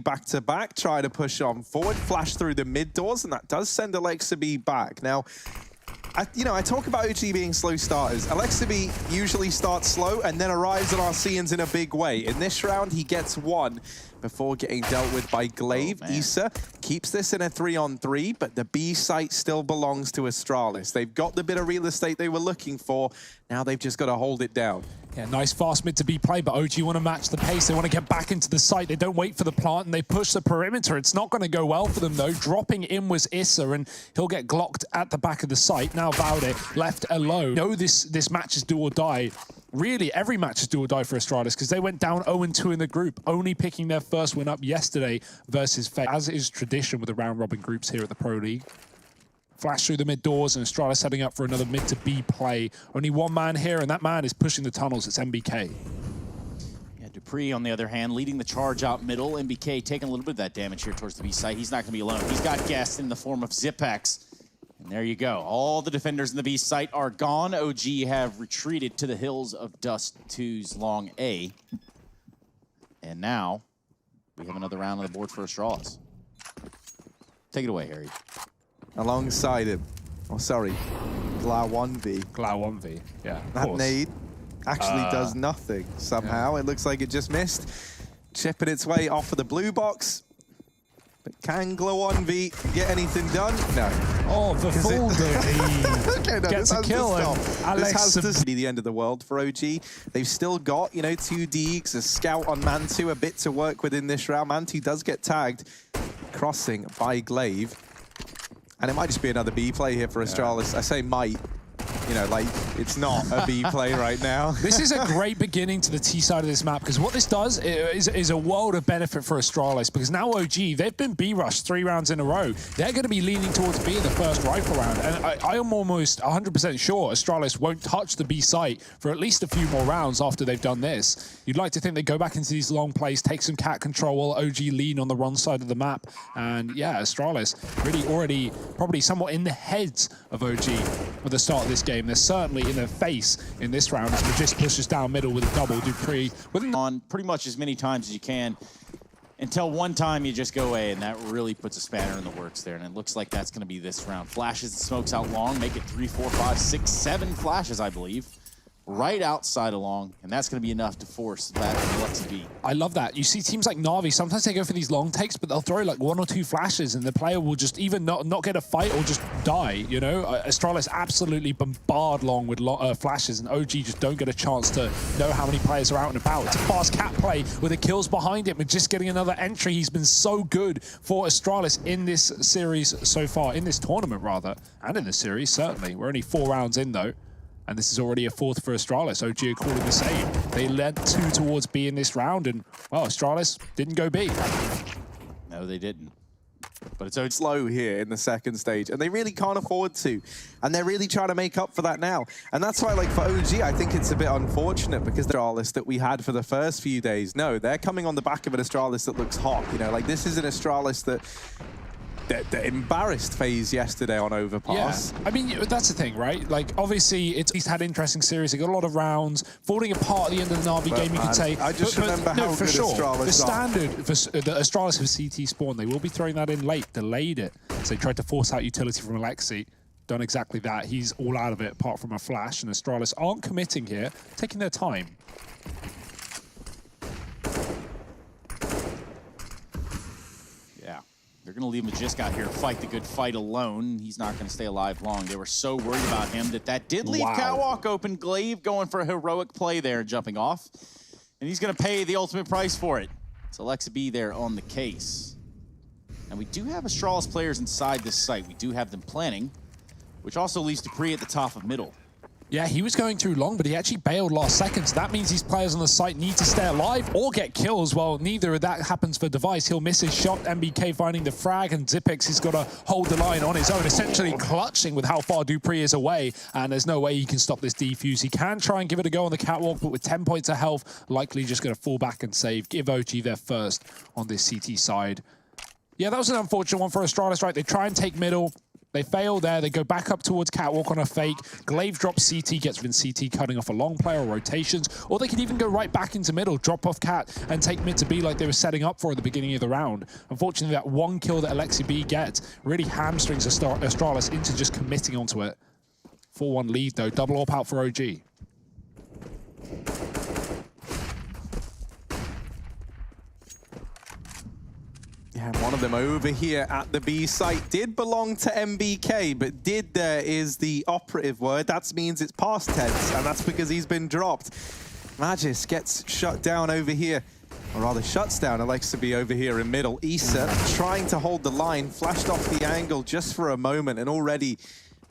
Back to back, try to push on forward, flash through the mid doors, and that does send Alexabi back. Now, I talk about OG being slow starters. Alexabi usually starts slow and then arrives on our scenes in a big way. In this round, he gets one before getting dealt with by Glaive. Issa keeps this in a 3-on-3, but the B site still belongs to Astralis. They've got the bit of real estate they were looking for. Now they've just got to hold it down. Yeah, nice fast mid to B play, but OG want to match the pace. They want to get back into the site. They don't wait for the plant, and they push the perimeter. It's not going to go well for them, though. Dropping in was Issa, and he'll get glocked at the back of the site. Now Valde left alone. No, this match is do or die. Really, every match is do or die for Astralis because they went down 0-2 in the group, only picking their first win up yesterday versus FaZe, as is tradition with the round-robin groups here at the Pro League. Flash through the mid doors, and Astralis setting up for another mid to B play. Only one man here, and that man is pushing the tunnels. It's MBK. Yeah, dupreeh, on the other hand, leading the charge out middle. MBK taking a little bit of that damage here towards the B site. He's not going to be alone. He's got guests in the form of Zipex. And there you go. All the defenders in the B site are gone. OG have retreated to the hills of Dust2's long A. And now we have another round on the board for Astralis. Take it away, Harry. Alongside him. Oh, sorry. Glau 1v. Glau 1v, yeah. That nade actually does nothing somehow. Yeah. It looks like it just missed. Chipping its way off of the blue box. But can Glau 1v get anything done? No. Oh, the full okay, no, gets a kill. This has to be the end of the world for OG. They've still got, 2 Deegs, a scout on mantuu, a bit to work with in this round. mantuu does get tagged, crossing by Glaive. And it might just be another B play here for Astralis. I say might. It's not a B play right now. This is a great beginning to the T side of this map, because what this does is a world of benefit for Astralis, because now OG, they've been B-rushed 3 rounds in a row. They're going to be leaning towards B in the first rifle round, and I am almost 100% sure Astralis won't touch the B site for at least a few more rounds after they've done this. You'd like to think they go back into these long plays, take some cat control while OG lean on the wrong side of the map, and yeah, Astralis really already probably somewhat in the heads of OG at the start of this game. They're certainly in their face in this round as Magist pushes down middle with a double. dupreeh with on pretty much as many times as you can until one time you just go away, and that really puts a spanner in the works there. And it looks like that's going to be this round. Flashes and smokes out long, make it 3, 4, 5, 6, 7 flashes, I believe. Right outside along, and that's going to be enough to force that Alexabi. I love that. You see teams like Na'Vi, sometimes they go for these long takes, but they'll throw like 1 or 2 flashes, and the player will just either not get a fight or just die, Astralis absolutely bombard long with flashes, and OG just don't get a chance to know how many players are out and about. It's a fast cat play with the kills behind it, but just getting another entry. He's been so good for Astralis in this series so far, in this tournament rather, and in the series, certainly. We're only 4 rounds in though. And this is already a 4th for Astralis. OG are calling the same. They led 2 towards B in this round, and, well, Astralis didn't go B. No, they didn't. But it's so slow here in the second stage, and they really can't afford to. And they're really trying to make up for that now. And that's why, for OG, I think it's a bit unfortunate, because the Astralis that we had for the first few days, no, they're coming on the back of an Astralis that looks hot. This is an Astralis that embarrassed FaZe yesterday on Overpass. Yeah, I mean, that's the thing, right? Obviously, he's had interesting series. They got a lot of rounds, falling apart at the end of the Na'Vi game, you could say. I just remember how good Astralis the standard for the Astralis for CT spawn, they will be throwing that in late, delayed it. So they tried to force out utility from Alexi. Done exactly that. He's all out of it, apart from a flash, and Astralis aren't committing here, taking their time. They're going to leave Magist out here fight the good fight alone. He's not going to stay alive long. They were so worried about him that did leave Catwalk open. Glaive going for a heroic play there and jumping off. And he's going to pay the ultimate price for it. It's Alexabi there on the case. And we do have Astralis players inside this site. We do have them planning, which also leaves dupreeh at the top of middle. Yeah, he was going through long, but he actually bailed last second. So that means these players on the site need to stay alive or get kills. Well, neither of that happens for Device. He'll miss his shot. MBK finding the frag, and Zipex has got to hold the line on his own, essentially clutching with how far dupreeh is away. And there's no way he can stop this defuse. He can try and give it a go on the catwalk, but with 10 points of health, likely just going to fall back and save. Give OG their first on this CT side. Yeah, that was an unfortunate one for Astralis, right? They try and take middle. They fail there. They go back up towards Catwalk on a fake. Glaive drops CT, gets in CT, cutting off a long player or rotations. Or they could even go right back into middle, drop off Cat, and take mid to B like they were setting up for at the beginning of the round. Unfortunately, that one kill that Alexi B gets really hamstrings Astralis into just committing onto it. 4-1 lead, though. Double AWP out for OG. Yeah, one of them over here at the B site did belong to MBK, but did there is the operative word. That means it's past tense, and that's because he's been dropped. Magis gets shut down over here, or rather shuts down Alexi over here in middle. Issa trying to hold the line, flashed off the angle just for a moment, and already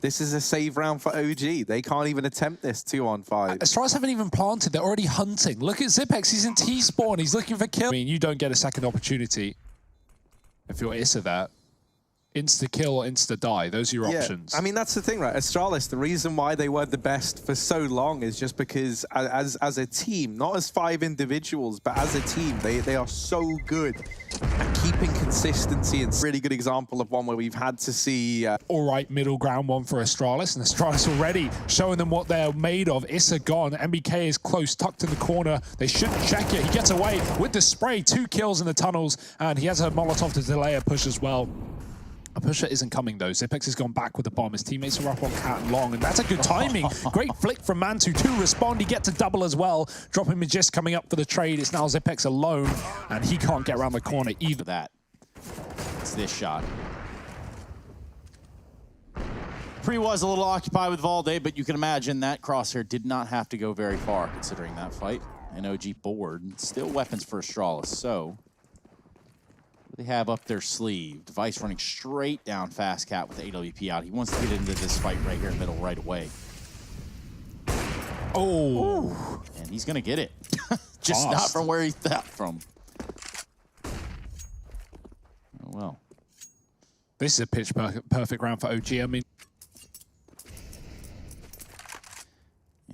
this is a save round for OG. They can't even attempt this 2-on-5. Astralis haven't even planted. They're already hunting. Look at Zipex. He's in T-spawn. He's looking for kill. I mean, you don't get a second opportunity. If you're Issa there, insta-kill or insta-die, those are your options. I mean, that's the thing, right? Astralis, the reason why they were the best for so long is just because as a team, not as 5 individuals, but as a team, they are so good at keeping consistency. And really good example of one where we've had to see... All right, middle ground one for Astralis, and Astralis already showing them what they're made of. Issa gone, MBK is close, tucked in the corner. They shouldn't check it. He gets away with the spray, 2 kills in the tunnels, and he has a Molotov to delay a push as well. A pusher isn't coming though. Zipex has gone back with the bomb. His teammates are up on Cat and Long, and that's a good timing. Great flick from mantuu to respond. He gets a double as well. Dropping Magis coming up for the trade. It's now Zipex alone, and he can't get around the corner either. That. It's this shot. Pre was a little occupied with Valde, but you can imagine that crosshair did not have to go very far considering that fight. And OG board. Still weapons for Astralis, so... They have up their sleeve. Device running straight down Fast Cat with the AWP out. He wants to get into this fight right here in the middle right away. Oh. And he's going to get it. Just not from where he thought from. Oh, well. This is a pitch perfect round for OG. I mean...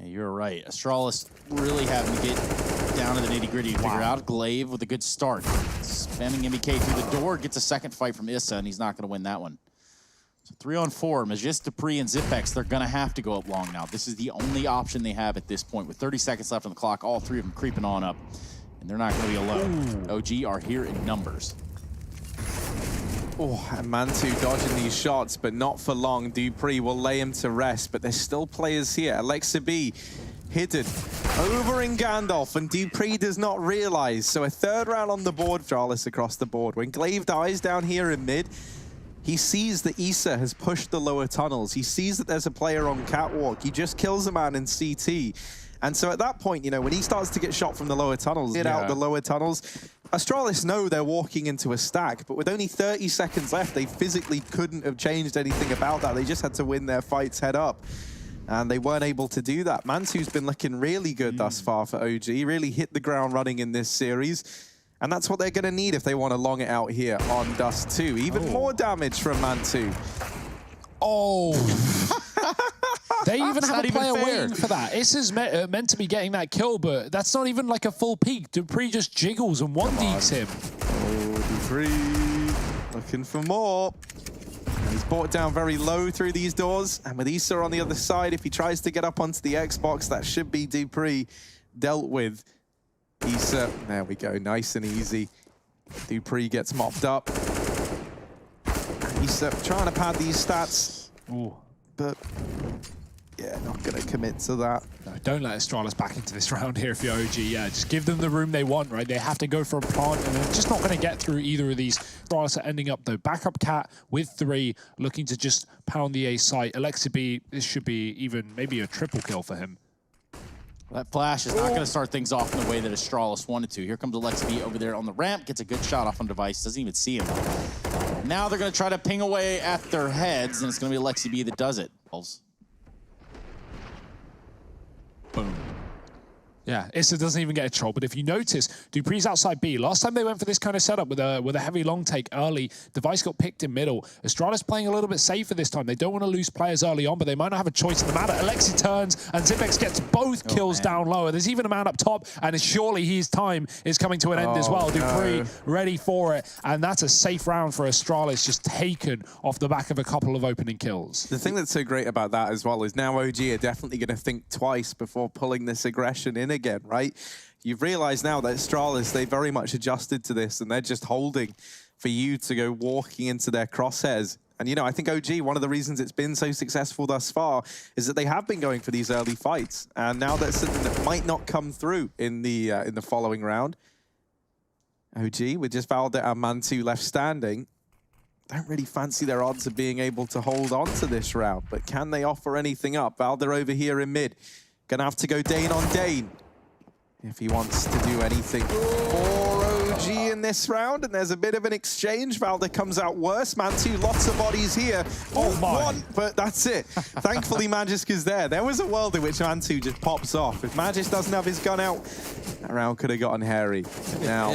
Yeah, you're right. Astralis really having to get down to the nitty-gritty to figure out. Glaive with a good start. Spamming MBK through the door, gets a second fight from Issa, and he's not going to win that one. So 3-on-4, Magis, Dupree, and Zipex, they're going to have to go up long now. This is the only option they have at this point. With 30 seconds left on the clock, all 3 of them creeping on up, and they're not going to be alone. Ooh. OG are here in numbers. Oh, and mantuu dodging these shots, but not for long. Dupree will lay him to rest, but there's still players here. Alexi B hidden over in Gandalf, and Dupree does not realize. So a 3rd round on the board for Astralis across the board. When Glaive dies down here in mid, he sees that Issa has pushed the lower tunnels. He sees that there's a player on Catwalk. He just kills a man in CT. And so at that point, you know, when he starts to get shot from the lower tunnels, out the lower tunnels, Astralis know they're walking into a stack, but with only 30 seconds left, they physically couldn't have changed anything about that. They just had to win their fights head up. And they weren't able to do that. Mantuu's been looking really good thus far for OG. Really hit the ground running in this series. And that's what they're going to need if they want to long it out here on Dust2. Even more damage from mantuu. Oh. They even have a player waiting for that. Issa's meant to be getting that kill, but that's not even like a full peak. Dupree just jiggles and 1-deeks him. Oh, Dupree looking for more. He's brought down very low through these doors, and with Issa on the other side, if he tries to get up onto the Xbox, that should be Dupree dealt with. Issa, there we go, nice and easy. Dupree gets mopped up. Issa trying to pad these stats, but yeah, not going to commit to that. No, don't let Astralis back into this round here if you're OG. Yeah, just give them the room they want, right? They have to go for a plant, and they're just not going to get through either of these. Astralis are ending up, though. Backup Cat with 3, looking to just pound the A site. Alexi B, this should be even maybe a triple kill for him. That flash is not going to start things off in the way that Astralis wanted to. Here comes Alexi B over there on the ramp, gets a good shot off on Device, doesn't even see him. Now they're going to try to ping away at their heads, and it's going to be Alexi B that does it. Boom. Yeah, Issa doesn't even get a troll, but if you notice, dupree's outside B. Last time they went for this kind of setup with a heavy long take early, Device got picked in middle. Astralis playing a little bit safer this time. They don't want to lose players early on, but they might not have a choice in the matter. Alexi turns, and Zipex gets both kills down lower. There's even a man up top, and surely his time is coming to an end as well. dupreeh ready for it, and that's a safe round for Astralis, just taken off the back of a couple of opening kills. The thing that's so great about that as well is now OG are definitely going to think twice before pulling this aggression in again, right? You've realized now that Astralis, they very much adjusted to this and they're just holding for you to go walking into their crosshairs. And, you know, I think OG, one of the reasons it's been so successful thus far is that they have been going for these early fights. And now that's something that might not come through in the following round. OG, with just Valde and mantuu left standing, don't really fancy their odds of being able to hold on to this round. But can they offer anything up? Valde over here in mid. Gonna have to go Dane on Dane if he wants to do anything for OG in this round. And there's a bit of an exchange. Valde comes out worse. mantuu, lots of bodies here. Oh my. One, but that's it. Thankfully, Magisk is there. There was a world in which mantuu just pops off. If Magisk doesn't have his gun out, that round could have gotten hairy. Now,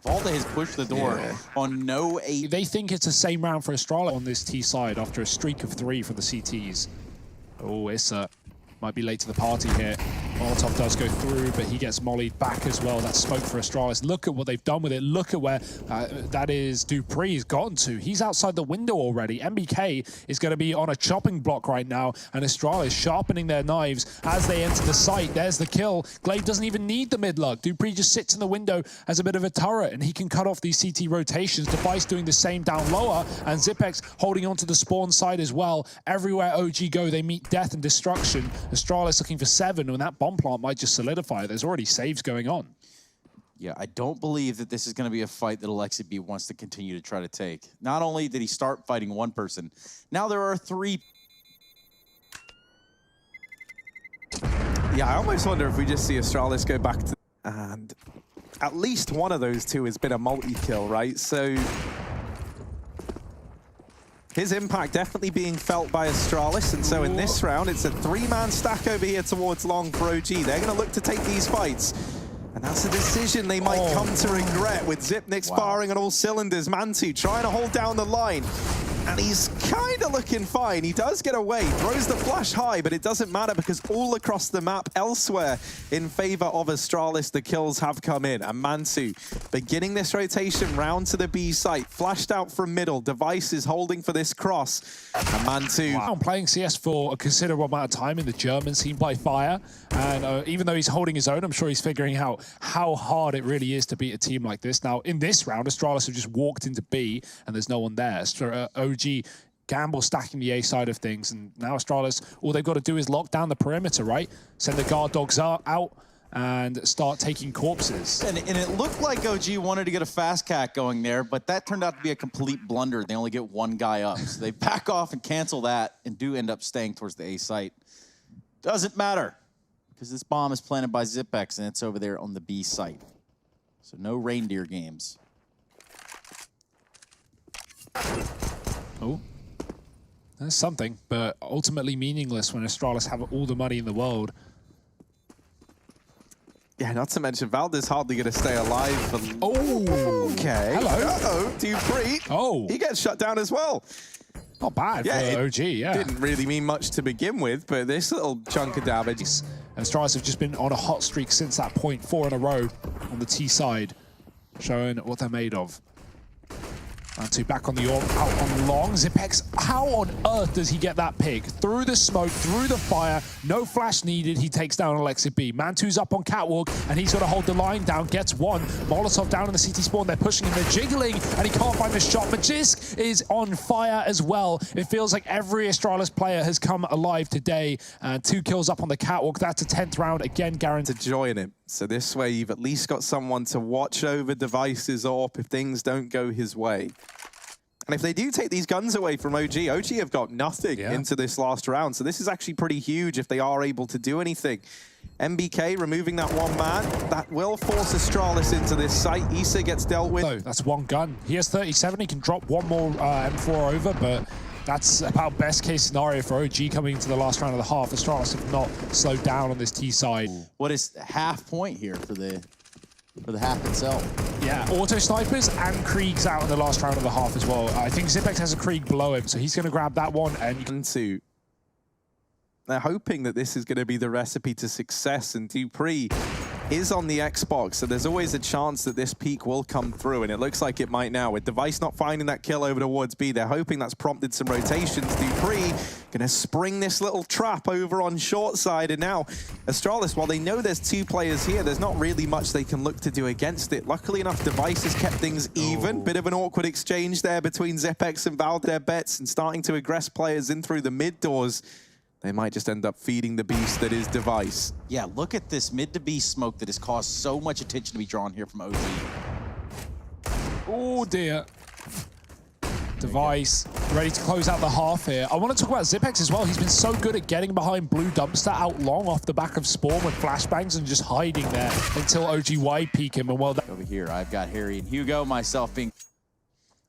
Valde has pushed the door on no 8. They think it's the same round for Astralis on this T side after a streak of 3 for the CTs. Oh, Issa might be late to the party here. Molotov does go through, but he gets mollied back as well. That's smoke for Astralis. Look at what they've done with it. Look at where that is dupree's gotten to. He's outside the window already. MBK is going to be on a chopping block right now, and Astralis sharpening their knives as they enter the site. There's the kill. Glaive doesn't even need the mid-lug. dupreeh just sits in the window as a bit of a turret, and he can cut off these CT rotations. Device doing the same down lower, and Zipex holding onto the spawn side as well. Everywhere OG go, they meet death and destruction. Astralis looking for 7, and that bomb plant might just solidify. There's already saves going on. Yeah, I don't believe that this is going to be a fight that Alexi wants to continue to try to take. Not only did he start fighting one person, now there are 3. yeah, I almost wonder if we just see Astralis go back to... And at least one of those two has been a multi-kill, right? So his impact definitely being felt by Astralis, and so in this round, it's a 3-man stack over here towards long for OG. They're going to look to take these fights, and that's a decision they might come to regret with Zipnik's firing on all cylinders. mantuu trying to hold down the line, and he's kind of looking fine. He does get away, throws the flash high, but it doesn't matter because all across the map elsewhere in favor of Astralis, the kills have come in. And mantuu beginning this rotation round to the B site, flashed out from middle. Device is holding for this cross. And mantuu... I'm playing CS for a considerable amount of time in the German scene by Fire, and even though he's holding his own, I'm sure he's figuring out how hard it really is to beat a team like this. Now, in this round, Astralis have just walked into B, and there's no one there. OG gamble stacking the A side of things, and now Astralis, all they've got to do is lock down the perimeter, right? Send the guard dogs out and start taking corpses. And it looked like OG wanted to get a fast cat going there, but that turned out to be a complete blunder. They only get one guy up. So they back off and cancel that and do end up staying towards the A site. Doesn't matter, because this bomb is planted by Zipex and it's over there on the B site. So no reindeer games. Oh, that's something, but ultimately meaningless when Astralis have all the money in the world. Yeah, not to mention, Valde's hardly going to stay alive for... Oh! Okay. Hello. Uh-oh, dupreeh. Oh! He gets shut down as well. Not bad for OG, yeah. Didn't really mean much to begin with, but this little chunk of damage... And Astralis have just been on a hot streak since that point, 4 in a row on the T side, showing what they're made of. mantuu back on the orb, out on long. Zipex, how on earth does he get that pig? Through the smoke, through the fire, no flash needed, he takes down Alexi B. mantoo's up on catwalk, and he's got to hold the line down, gets one. Molotov down in the CT spawn, they're pushing him, they're jiggling, and he can't find the shot. Magisk is on fire as well. It feels like every Astralis player has come alive today. 2 kills up on the catwalk, that's a 10th round, again guaranteed. To join him. So this way, you've at least got someone to watch over Device's AWP if things don't go his way. And if they do take these guns away from OG have got nothing into this last round. So this is actually pretty huge if they are able to do anything. MBK removing that 1 man. That will force Astralis into this site. Issa gets dealt with. So that's 1 gun. He has 37. He can drop 1 more M4 over, but That's about best case scenario for OG coming into the last round of the half. Astralis have not slowed down on this T side. What is half point here for the half itself? Yeah, auto snipers and Krieg's out in the last round of the half as well. I think Zipex has a Krieg below him, so he's going to grab that one. And Mantuu. They're hoping that this is going to be the recipe to success, and dupreeh is on the Xbox, so there's always a chance that this peak will come through, and it looks like it might now. With Device not finding that kill over towards B, they're hoping that's prompted some rotations. dupreeh gonna spring this little trap over on short side, and now Astralis, while they know there's two players here, there's not really much they can look to do against it. Luckily enough, Device has kept things even. Bit of an awkward exchange there between Zipex and Valve, their bets, and starting to aggress players in through the mid doors. They might just end up feeding the beast that is Device. Yeah, look at this mid to B smoke that has caused so much attention to be drawn here from OG. oh dear. Device ready to close out the half here. I want to talk about Zipex as well. He's been so good at getting behind Blue Dumpster out long off the back of Spawn with flashbangs and just hiding there until OG wide peek him. And well, Over here, I've got Harry and Hugo, myself being...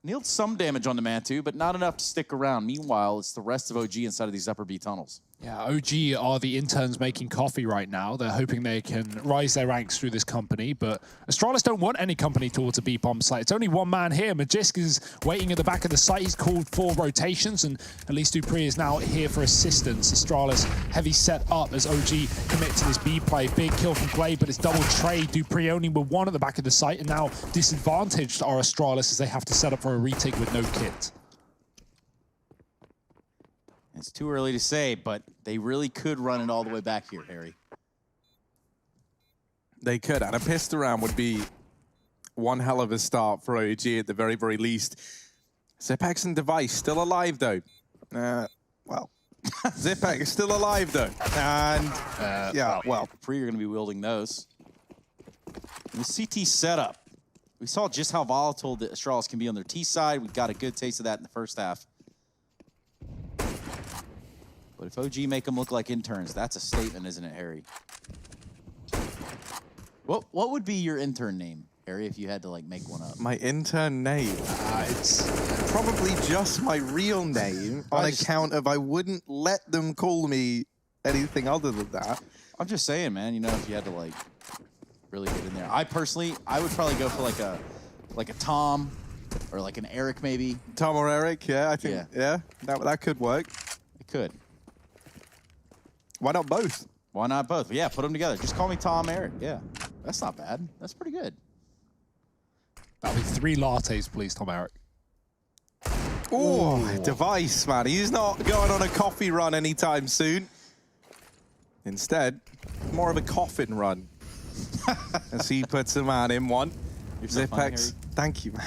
Nailed some damage on the mantuu, but not enough to stick around. Meanwhile, it's the rest of OG inside of these upper B tunnels. yeah, OG are the interns making coffee right now. They're hoping they can rise their ranks through this company, but Astralis don't want any company towards a B bomb site. It's only one man here. Magisk is waiting at the back of the site. He's called for rotations, and at least dupreeh is now here for assistance. Astralis heavy set up as OG commit to this B play. Big kill from Glade, but it's double trade. dupreeh only with one at the back of the site, and now disadvantaged are Astralis as they have to set up for a retake with no kit. It's too early to say, but they really could run it all the way back here, Harry. They could, and a pistol round would be one hell of a start for OG at the very, very least. Zipex and Device still alive, though. Well, Zipex is still alive, though. And, yeah, well. dupreeh are going to be wielding those. And the CT setup. We saw just how volatile the Astralis can be on their T side. We got a good taste of that in the first half. But if OG make them look like interns, that's a statement, isn't it, Harry? What would be your intern name, Harry, if you had to, like, make one up? My intern name? It's probably just my real name on account of I wouldn't let them call me anything other than that. I'm just saying, man, you know, if you had to, like, really get in there. I personally, I would probably go for, like a Tom or, like, an Eric, maybe. Tom or Eric, yeah, I think, yeah that could work. It could. Why not both? Why not both? Yeah, put them together. Just call me Tom, Eric. Yeah, that's not bad. That's pretty good. That'll be 3 lattes, please, Tom Eric. Oh, Device, man. He's not going on a coffee run anytime soon. Instead, more of a coffin run. As he puts a man in one. Zipex, thank you, man.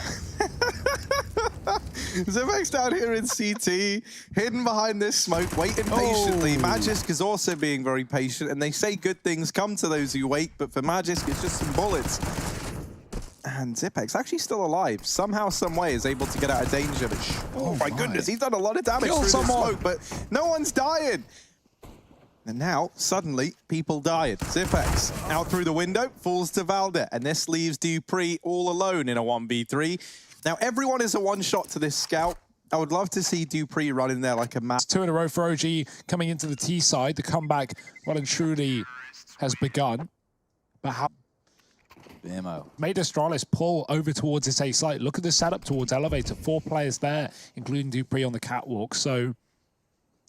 Zipex down here in CT, hidden behind this smoke, waiting patiently. Magisk is also being very patient, and they say good things come to those who wait, but for Magisk, it's just some bullets. And Zipex actually still alive. Somehow, some way is able to get out of danger. But oh my goodness, he's done a lot of damage through the smoke, but no one's dying. And now, suddenly, people died. Zipex out through the window, falls to Valde, and this leaves dupreeh all alone in a 1v3. Now, everyone is a one-shot to this scout. I would love to see dupreeh run in there like a map. 2 in a row for OG coming into the T side. The comeback, well and truly, has begun. But how made Astralis pull over towards this A site. Look at the setup towards elevator. 4 players there, including dupreeh on the catwalk. So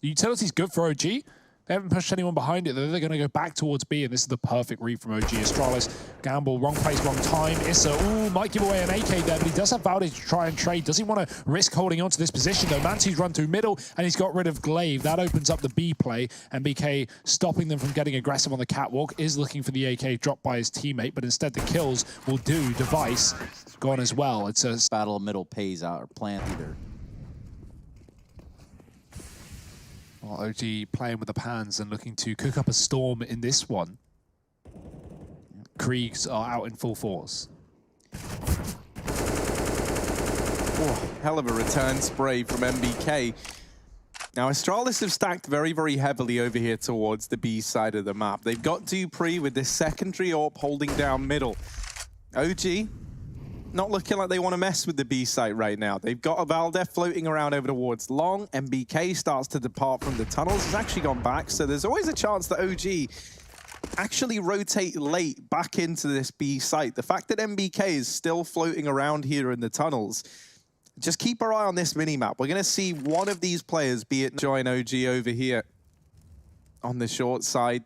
the utility's good for OG. They haven't pushed anyone behind it. They're going to go back towards B, and this is the perfect read from OG. Astralis, gamble, wrong place, wrong time. Issa, ooh, might give away an AK there, but he does have Valde to try and trade. Does he want to risk holding on to this position, though? Mantu's run through middle, and he's got rid of Glaive. That opens up the B play, and BK, stopping them from getting aggressive on the catwalk, is looking for the AK dropped by his teammate, but instead the kills will do. Device gone as well. It's a battle of middle pays out, or plant either. Well, OG playing with the pans and looking to cook up a storm in this one. Kriegs are out in full force. Oh, hell of a return spray from MBK. Now, Astralis have stacked very, very heavily over here towards the B side of the map. They've got dupreeh with this secondary AWP holding down middle. OG not looking like they want to mess with the B site right now. They've got a Valde floating around over towards long. MBK starts to depart from the tunnels. He's actually gone back, so there's always a chance that OG actually rotate late back into this B site. The fact that MBK is still floating around here in the tunnels, just keep our eye on this minimap. We're going to see one of these players, be it join OG over here on the short side.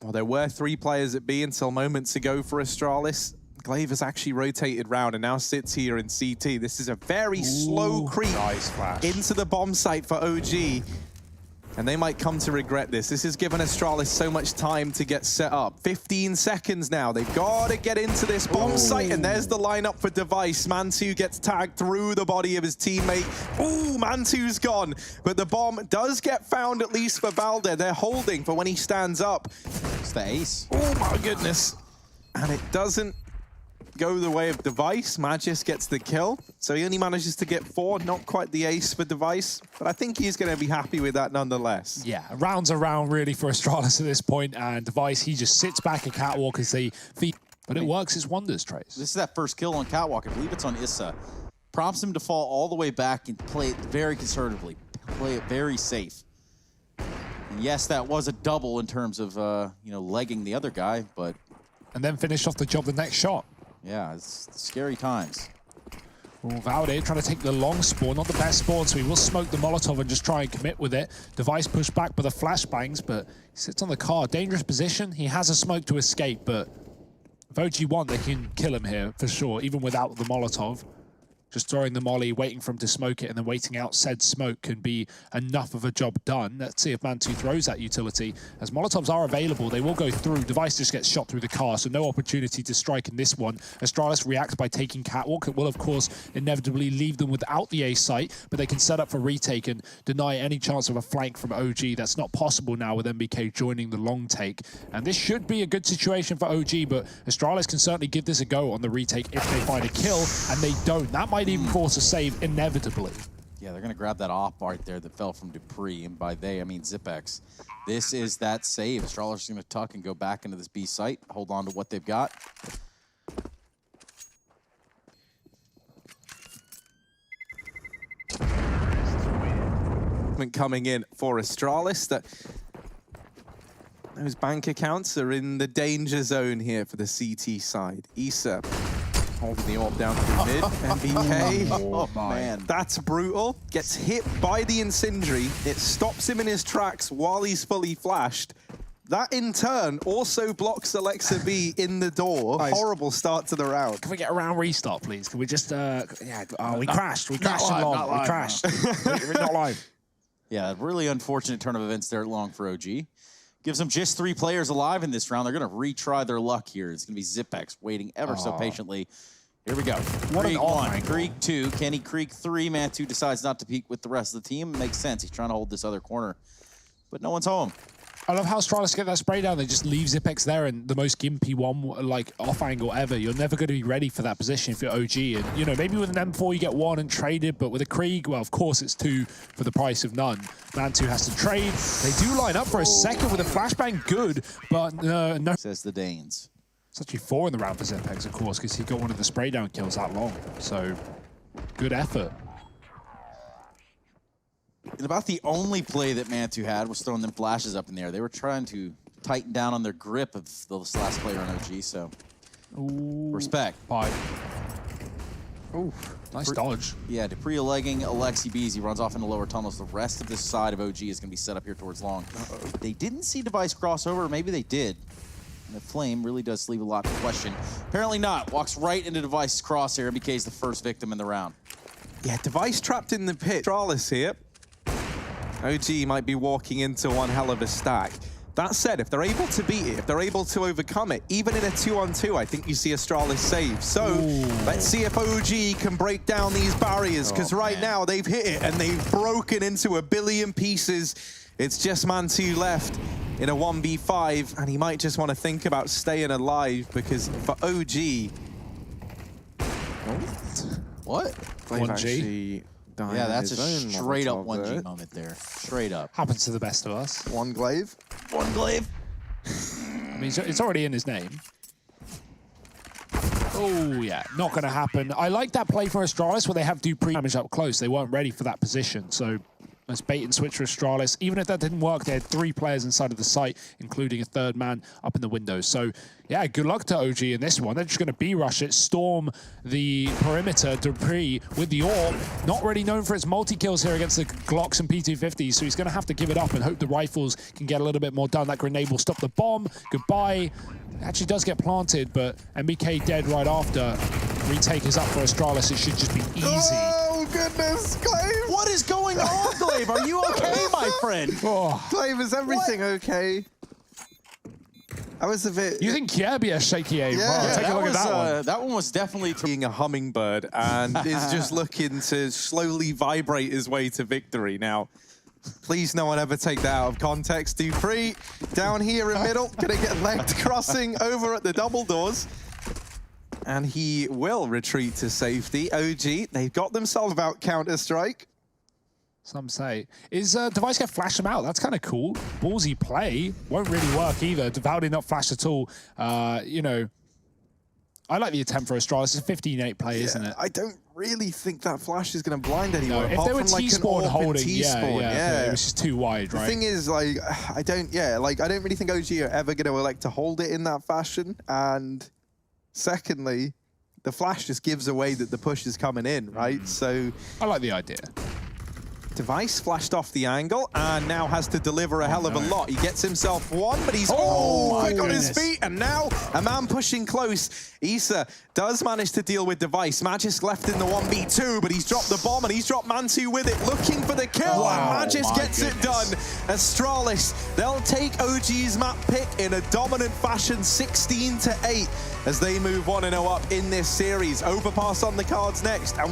Well, there were 3 players at B until moments ago for Astralis. Glaive has actually rotated round and now sits here in CT. This is a very slow creep into the bomb site for OG. And they might come to regret this. This has given Astralis so much time to get set up. 15 seconds now. They've got to get into this bomb site. And there's the lineup for Device. mantuu gets tagged through the body of his teammate. Ooh, mantoo's gone. But the bomb does get found, at least for Valde. They're holding for when he stands up. It's the ace. Oh my goodness. And it doesn't go the way of Device. Magisk gets the kill. So he only manages to get 4. Not quite the ace for Device. But I think he's going to be happy with that nonetheless. Yeah, rounds around really for Astralis at this point, and Device, he just sits back at Catwalk as they feed. But it works its wonders, Trace. This is that first kill on Catwalk. I believe it's on Issa. Prompts him to fall all the way back and play it very conservatively. Play it very safe. And yes, that was a double in terms of, legging the other guy, but... And then finish off the job the next shot. Yeah, it's scary times. Ooh, Valde trying to take the long spawn, not the best spawn, so he will smoke the Molotov and just try and commit with it. Device pushed back by the flashbangs, but he sits on the car. Dangerous position. He has a smoke to escape, but if OG want, they can kill him here for sure, even without the Molotov. Just throwing the molly, waiting for him to smoke it, and then waiting out said smoke can be enough of a job done. Let's see if mantuu throws that utility. As Molotovs are available, they will go through. Device just gets shot through the car, so no opportunity to strike in this one. Astralis reacts by taking Catwalk. It will, of course, inevitably leave them without the A site, but they can set up for retake and deny any chance of a flank from OG. That's not possible now with MBK joining the long take. And this should be a good situation for OG, but Astralis can certainly give this a go on the retake if they find a kill, and they don't. That might even force a save inevitably. Yeah, they're going to grab that op right there that fell from dupreeh, and by they, I mean Zipex. This is that save. Astralis is going to tuck and go back into this B site, hold on to what they've got. Coming in for Astralis, that those bank accounts are in the danger zone here for the CT side. Issa holding the AWP down through mid. MBK. Oh, man. That's brutal. Gets hit by the incendiary. It stops him in his tracks while he's fully flashed. That, in turn, also blocks Alexa B in the door. Nice. Horrible start to the round. Can we get a round restart, please? Can we just, we crashed. We crashed in long. We crashed. We're not live. Yeah, really unfortunate turn of events there at long for OG. Gives them just 3 players alive in this round. They're going to retry their luck here. It's going to be Zipex waiting ever so patiently. Here we go. What Creek an 1, Creek 2, Kenny Creek 3. mantuu decides not to peek with the rest of the team. Makes sense. He's trying to hold this other corner. But no one's home. I love how Astralis get that spray down. They just leave Zipex there in the most gimpy one, like, off angle ever. You're never going to be ready for that position if you're OG. And, you know, maybe with an M4 you get 1 and traded, but with a Krieg, well, of course it's 2 for the price of none. mantuu has to trade. They do line up for a second with a flashbang, good, but no. Says the Danes. It's actually 4 in the round for Zipex, of course, because he got one of the spray down kills that long. So, good effort. And about the only play that mantuu had was throwing them flashes up in the air. They were trying to tighten down on their grip of the last player on OG, so respect. 5. Ooh, nice dodge. Yeah, dupreeh legging Alexi B's. He runs off into lower tunnels. The rest of this side of OG is going to be set up here towards long. They didn't see Device crossover, or maybe they did. And the flame really does leave a lot to question. Apparently not. Walks right into Device's crosshair. MBK is the first victim in the round. Yeah, Device trapped in the pit. Astralis here. OG might be walking into one hell of a stack. That said, if they're able to beat it, if they're able to overcome it, even in a 2-on-2, I think you see Astralis save. So let's see if OG can break down these barriers, because right now they've hit it and they've broken into a billion pieces. It's just mantuu left in a 1v5, and he might just want to think about staying alive, because for OG... What? 1G? Yeah, that's a straight up 1G moment there. Straight up. Happens to the best of us. One glaive. One glaive. I mean, it's already in his name. Oh, yeah, not going to happen. I like that play for Astralis where they have Dupree damage up close. They weren't ready for that position, so nice bait and switch for Astralis. Even if that didn't work, they had 3 players inside of the site, including a 3rd man up in the windows. So, yeah, good luck to OG in this one. They're just going to B-rush it, storm the perimeter. Dupree with the AWP, not really known for its multi-kills here against the Glocks and P250s, so he's going to have to give it up and hope the rifles can get a little bit more done. That grenade will stop the bomb. Goodbye. Actually does get planted, but MBK dead right after. Retake is up for Astralis. It should just be easy. Oh, goodness, Clave! What is going on, Glaive? Are you okay, my friend? Oh. Clave, is everything okay? I was a bit... You think Kierby has shaky aim? Yeah. Wow, Yeah, take a look at that one. That one was definitely... being a hummingbird and is just looking to slowly vibrate his way to victory. Now, please no one ever take that out of context. Dupree down here in middle, gonna get legged crossing over at the double doors. And he will retreat to safety. OG, they've got themselves about Counter-Strike. Some say. Is Device gonna flash him out? That's kind of cool. Ballsy play. Won't really work either. Devoutly not flashed at all. You know, I like the attempt for Astralis. It's a 15-8 play, isn't it? I don't really think that flash is going to blind anyone. No, if they were T-spawn holding, yeah. It was just too wide, right? The thing is, like, I don't really think OG are ever going to elect to hold it in that fashion. And secondly, the flash just gives away that the push is coming in, right? So I like the idea. Device flashed off the angle and now has to deliver a hell of a lot. He gets himself one, but he's quick on his feet, and now a man pushing close. Issa does manage to deal with Device. Magisk left in the 1v2, but he's dropped the bomb and he's dropped mantuu with it, looking for the kill, and Magisk gets it done. Astralis, they'll take OG's map pick in a dominant fashion, 16-8, as they move 1-0 up in this series. Overpass on the cards next. And